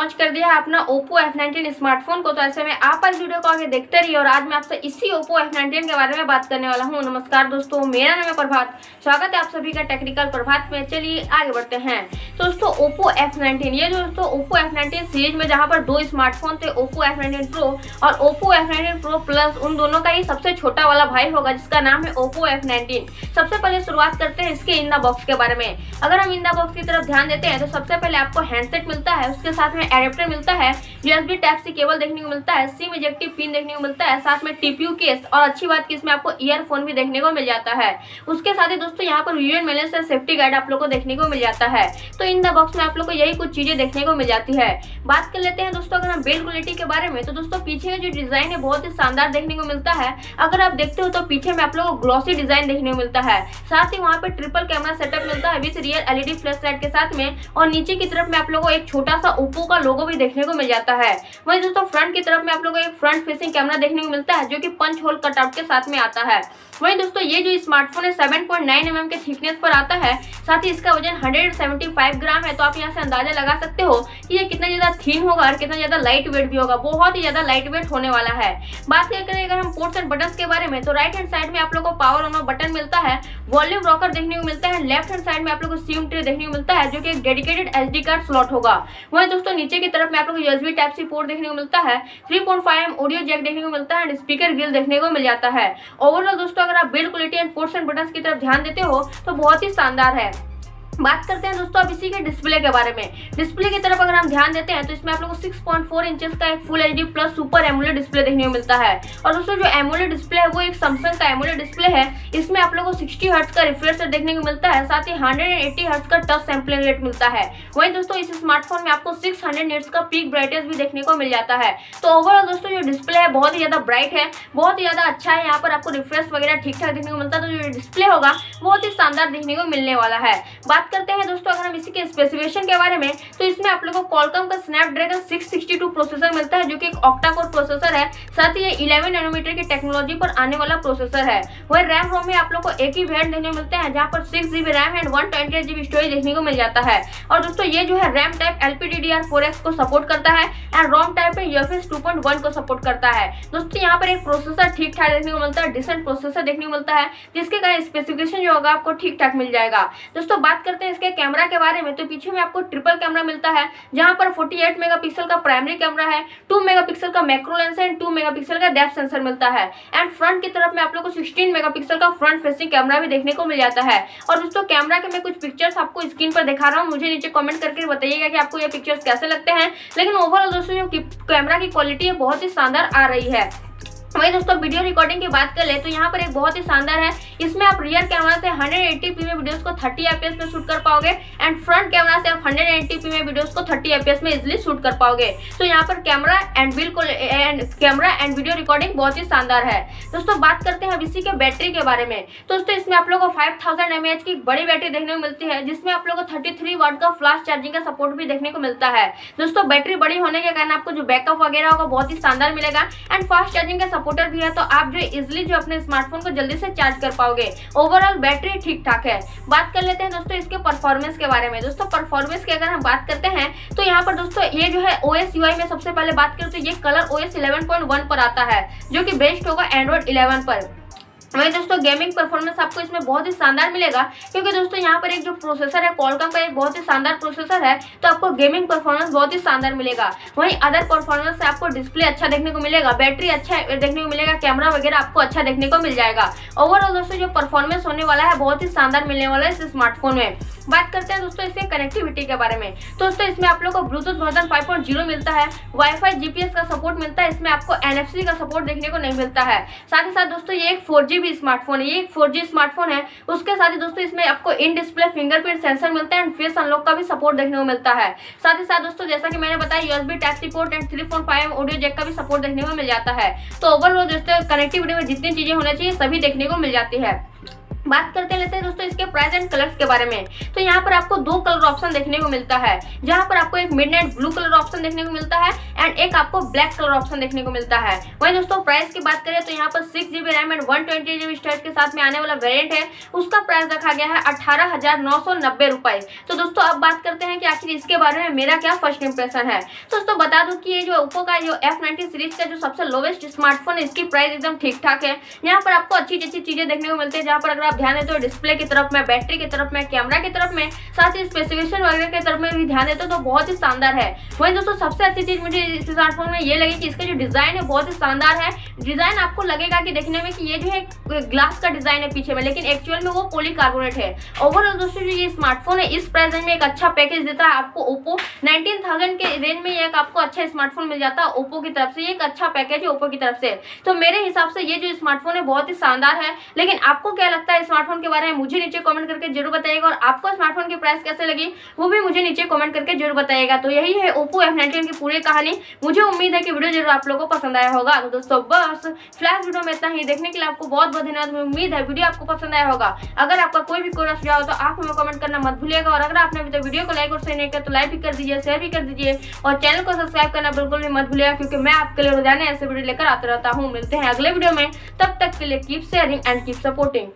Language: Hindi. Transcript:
लॉन्च कर दिया है अपना Oppo F19 स्मार्टफोन को। तो ऐसे में आप इस वीडियो को आगे देखते रहिए और आज मैं आपसे इसी Oppo F19 के बारे में बात करने वाला हूं। नमस्कार दोस्तों, मेरा नाम है प्रभात, स्वागत है आप सभी का टेक्निकल प्रभात में। चलिए आगे बढ़ते हैं। तो दोस्तों Oppo F19, ये दोस्तों Oppo F19 सीरीज में जहां पर दो स्मार्टफोन थे, Oppo F19 Pro और Oppo F19 Pro Plus, उन दोनों का ही सबसे छोटा वाला भाई होगा जिसका नाम है Oppo F19। सबसे पहले शुरुआत करते हैं इसके इन द बॉक्स के बारे में। अगर हम इन द बॉक्स की तरफ ध्यान देते हैं तो सबसे पहले आपको हैंडसेट मिलता है, उसके साथ में एडेप्टर मिलता है, USB टाइप सी केबल देखने को मिलता है, सिम इजेक्टिव पिन देखने को मिलता है, साथ में TPU केस और अच्छी बात कि इसमें आपको ईयरफोन भी देखने को मिल जाता है। उसके साथ ही दोस्तों यहाँ पर यूएन मेने से सेफ्टी गाइड आप लोग को देखने को मिल जाता है। तो इन द बॉक्स में आप लोग को यही कुछ चीजें देखने को मिल जाती है। बात कर लेते हैं दोस्तों अगर हम बिल्ड क्वालिटी के बारे में, तो दोस्तों पीछे का जो डिजाइन है बहुत ही शानदार देखने को मिलता है। अगर आप देखते हो तो पीछे में आप लोग को ग्लॉसी डिजाइन देखने को मिलता है, साथ ही वहाँ पे ट्रिपल कैमरा सेटअप मिलता है with rear LED flash light के साथ में, और नीचे की तरफ में आप लोगों को एक छोटा सा ओप्पो का लोगो भी देखने को मिल जाता है। वहीं दोस्तों फ्रंट की तरफ में आप लोगों को एक फ्रंट फेसिंग कैमरा देखने को मिलता है जो कि पंच होल कटआउट के साथ में आता है। वहीं दोस्तों ये जो स्मार्टफोन है 7.9 mm के थिकनेस पर आता है, साथ ही इसका वजन 175 ग्राम है। तो आप यहाँ से अंदाजा लगा सकते हो कि ये कितना ज्यादा थीन होगा और कितना ज्यादा लाइट वेट भी होगा, बहुत ही ज्यादा लाइट वेट होने वाला है। बात करें अगर हम पोर्ट्स एंड बटन्स के बारे में, तो राइट हैंड साइड में आप लोग को पावर ऑन ऑफ बटन मिलता है, वॉल्यूम रॉकर देखने को मिलता है, लेफ्ट हैंड साइड में आप लोग को सिम ट्रे देखने को मिलता है जो कि एक डेडिकेटेड SD कार्ड स्लॉट होगा। वहीं दोस्तों नीचे की तरफ में आप लोग को USB टाइप सी पोर्ट देखने को मिलता है, 3.5mm ऑडियो जैक देखने को मिलता है एंड स्पीकर ग्रिल देखने को मिल जाता है। ओवरऑल दोस्तों अगर आप build quality and ports and buttons की तरफ ध्यान देते हो तो बहुत ही शानदार है। बात करते हैं दोस्तों अब इसी के डिस्प्ले के बारे में। डिस्प्ले की तरफ अगर हम ध्यान देते हैं तो इसमें आप लोगों को 6.4 इंचेस का एक full HD plus super AMOLED display देखने को मिलता है। और दोस्तों जो एमोलेड डिस्प्ले है वो एक सैमसंग का एमोलेड डिस्प्ले है। इसमें आप लोगों को 60 हर्ट्ज का रिफ्रेश रेट देखने को मिलता है, साथ ही 180 हर्ट्ज का टच सैंपलिंग रेट मिलता है। वहीं दोस्तों इस स्मार्टफोन में आपको 600 निट्स का पीक ब्राइटनेस भी देखने को मिल जाता है। तो ओवरऑल दोस्तों जो डिस्प्ले है बहुत ही ज्यादा ब्राइट है, बहुत ही ज्यादा अच्छा है। यहाँ पर आपको रिफ्रेश वगैरह ठीक ठाक देखने को मिलता है, तो जो डिस्प्ले होगा बहुत ही शानदार देखने को मिलने वाला है। बात करते हैं दोस्तों अगर हम इसी के स्पेसिफिकेशन के बारे में, तो इसमें आप लोगों को क्वालकॉम का स्नैपड्रैगन 662 प्रोसेसर मिलता है जो कि एक ऑक्टा कोर प्रोसेसर है, साथ ही ये 11 नैनोमीटर की टेक्नोलॉजी पर आने वाला प्रोसेसर है। वही रैम रोम में आप लोग को एक ही वेरिएंट देखने को मिलता है जहां पर 6GB RAM and 128GB storage देखने को मिल जाता है। और दोस्तों ये जो है रैम टाइप LPDDR4X को सपोर्ट करता है एंड रोम टाइप में UFS 2.1 को सपोर्ट करता है। दोस्तों यहाँ पर एक प्रोसेसर ठीक ठाक देखने को मिलता है, डिसेंट प्रोसेसर देखने को मिलता है, जिसके कारण स्पेसिफिकेशन जो होगा आपको ठीक ठाक मिल जाएगा। दोस्तों बात करते हैं इसके कैमरा के बारे में, तो पीछे में आपको ट्रिपल कैमरा मिलता है जहां पर 48 मेगापिक्सल का प्राइमरी कैमरा है, 2 मेगापिक्सल का मैक्रो लेंस है एंड 2 मेगापिक्सल का डेप्थ सेंसर मिलता है। एंड फ्रंट की तरफ में आप लोग को 16 मेगापिक्सल का फ्रंट फेसिंग कैमरा भी देखने को मिल जाता है। और दोस्तों कैमरा के मैं कुछ पिक्चर्स आपको स्क्रीन पर दिखा रहा हूँ, मुझे नीचे कमेंट करके बताइएगा कि आपको ये पिक्चर्स कैसे लगते हैं। लेकिन ओवरऑल दोस्तों जो कैमरा की क्वालिटी है बहुत ही शानदार आ रही है। वही दोस्तों वीडियो रिकॉर्डिंग की बात कर ले तो यहाँ पर एक बहुत ही शानदार है, इसमें आप रियर कैमरा से 180p में वीडियोस को 30 fps में शूट कर पाओगे एंड फ्रंट कैमरा से आप 180p में वीडियोस को 30 fps में इजीली शूट कर पाओगे। तो यहाँ पर कैमरा एंड वीडियो रिकॉर्डिंग बहुत ही शानदार है। दोस्तों बात करते हैं अब इसी के बैटरी के बारे में। दोस्तों इसमें आप लोगों को 5000 mAh की बड़ी बैटरी देखने को मिलती है, जिसमें आप लोगों को 33 वाट का फास्ट चार्जिंग का सपोर्ट भी देखने को मिलता है। दोस्तों बैटरी बड़ी होने के कारण आपको जो बैकअप वगैरह होगा बहुत ही शानदार मिलेगा एंड फास्ट चार्जिंग का सपोर्टर भी है, तो आप जो इजीली जो अपने स्मार्टफोन को जल्दी से चार्ज कर पाओगे। ओवरऑल बैटरी ठीक ठाक है। बात कर लेते हैं दोस्तों इसके परफॉर्मेंस के बारे में। दोस्तों परफॉर्मेंस की अगर हम बात करते हैं तो यहाँ पर दोस्तों ये जो है OS UI में सबसे पहले बात करें तो ये कलर OS 11.1 पर आता है जो कि बेस्ट होगा एंड्रॉइड 11 पर। वही दोस्तों गेमिंग परफॉर्मेंस आपको इसमें बहुत ही शानदार मिलेगा, क्योंकि दोस्तों यहाँ पर एक जो प्रोसेसर है क्वालकॉम का एक बहुत ही शानदार प्रोसेसर है, तो आपको गेमिंग परफॉर्मेंस बहुत ही शानदार मिलेगा। वहीं अदर परफॉर्मेंस से आपको डिस्प्ले अच्छा देखने को मिलेगा, बैटरी अच्छा देखने को मिलेगा, कैमरा वगैरह आपको अच्छा देखने को मिल जाएगा। ओवरऑल दोस्तों जो परफॉर्मेंस होने वाला है बहुत ही शानदार मिलने वाला है इस स्मार्टफोन में। बात करते हैं दोस्तों इसके कनेक्टिविटी के बारे में। तो दोस्तों इसमें आप लोग को ब्लूटूथ वर्जन 5.0 मिलता है, वाईफाई GPS का सपोर्ट मिलता है, इसमें आपको NFC का सपोर्ट देखने को नहीं मिलता है। साथ ही साथ दोस्तों ये एक 4G भी स्मार्टफोन है, ये एक 4G स्मार्टफोन है। उसके साथ ही दोस्तों इसमें आपको इन डिस्प्ले फिंगरप्रिंट सेंसर मिलता है एंड फेस अनलॉक का भी सपोर्ट देखने को मिलता है। साथ ही साथ दोस्तों जैसा कि मैंने बताया USB type C port and 3.5mm audio jack का भी सपोर्ट देखने को मिल जाता है। तो ओवरऑल दोस्तों कनेक्टिविटी में जितनी चीजें होनी चाहिए सभी देखने को मिल जाती है। बात करते लेते हैं दोस्तों इसके प्राइस एंड कलर्स के बारे में। तो यहाँ पर आपको दो कलर ऑप्शन देखने को मिलता है, जहाँ पर आपको एक मिडनाइट ब्लू कलर ऑप्शन देखने को मिलता है एंड एक आपको ब्लैक कलर ऑप्शन देखने को मिलता है। वहीं दोस्तों प्राइस की बात करें तो यहाँ पर 6GB RAM and 128GB storage के साथ में आने वाला वेरिएंट है, उसका प्राइस रखा गया है 18,990 रुपए। तो दोस्तों अब बात करते हैं कि आखिर इसके बारे में मेरा क्या फर्स्ट इंप्रेशन है। तो दोस्तों बता दूं कि ये जो ओप्पो का जो F19 सीरीज का जो सबसे लोवेस्ट स्मार्टफोन है, इसकी प्राइस एकदम ठीक ठाक है। यहाँ पर आपको अच्छी अच्छी चीजें देखने को मिलती है, जहाँ पर अगर आप ध्यान देते हो डिस्प्ले की तरफ में, बैटरी की तरफ में, कैमरा की तरफ में, साथ ही स्पेसिफिकेशन वगैरह की तरफ में भी ध्यान देते हो तो बहुत ही शानदार है। वहीं दोस्तों सबसे अच्छी चीज मुझे इस स्मार्टफोन में ये लगी कि इसका जो डिजाइन है बहुत ही शानदार है। डिजाइन आपको लगेगा कि देखने में कि ये जो है ग्लास का डिजाइन है पीछे में, लेकिन एक्चुअल में वो पॉलीकार्बोनेट है। ओवरऑल दोस्तों जो ये स्मार्टफोन है इस प्राइस में एक अच्छा पैकेज देता है आपको। ओप्पो 19,000 के रेंज में एक आपको अच्छा स्मार्टफोन मिल जाता है ओप्पो की तरफ से, ये एक अच्छा पैकेज है ओप्पो की तरफ से। तो मेरे हिसाब से ये जो स्मार्टफोन है बहुत ही शानदार है। लेकिन आपको क्या लगता है स्मार्टफोन के बारे में मुझे नीचे कमेंट करके जरूर बताइएगा, और आपको स्मार्टफोन की प्राइस कैसे लगी वो भी मुझे नीचे कमेंट करके जरूर बताइएगा। तो यही है ओप्पो F19 की पूरी कहानी। मुझे उम्मीद है कि वीडियो जरूर आप लोगों को पसंद आया होगा। तो दोस्तों बस फ्लैश वीडियो में इतना ही, देखने के लिए आपको बहुत बहुत धन्यवाद। उम्मीद है वीडियो आपको पसंद आया होगा। अगर आपका कोई भी कोई सुझाव हो तो आप हमें कमेंट करना मत भूलिएगा, और अगर आपने अभी तक वीडियो को लाइक और शेयर नहीं किया तो लाइक भी कर दीजिए, शेयर भी कर दीजिए, और चैनल को सब्सक्राइब करना बिल्कुल भी मत भूलिएगा, क्योंकि मैं आपके लिए रोजाना ऐसे वीडियो लेकर आते रहता हूँ। मिलते हैं अगले वीडियो में, तब तक के लिए keep sharing and keep supporting.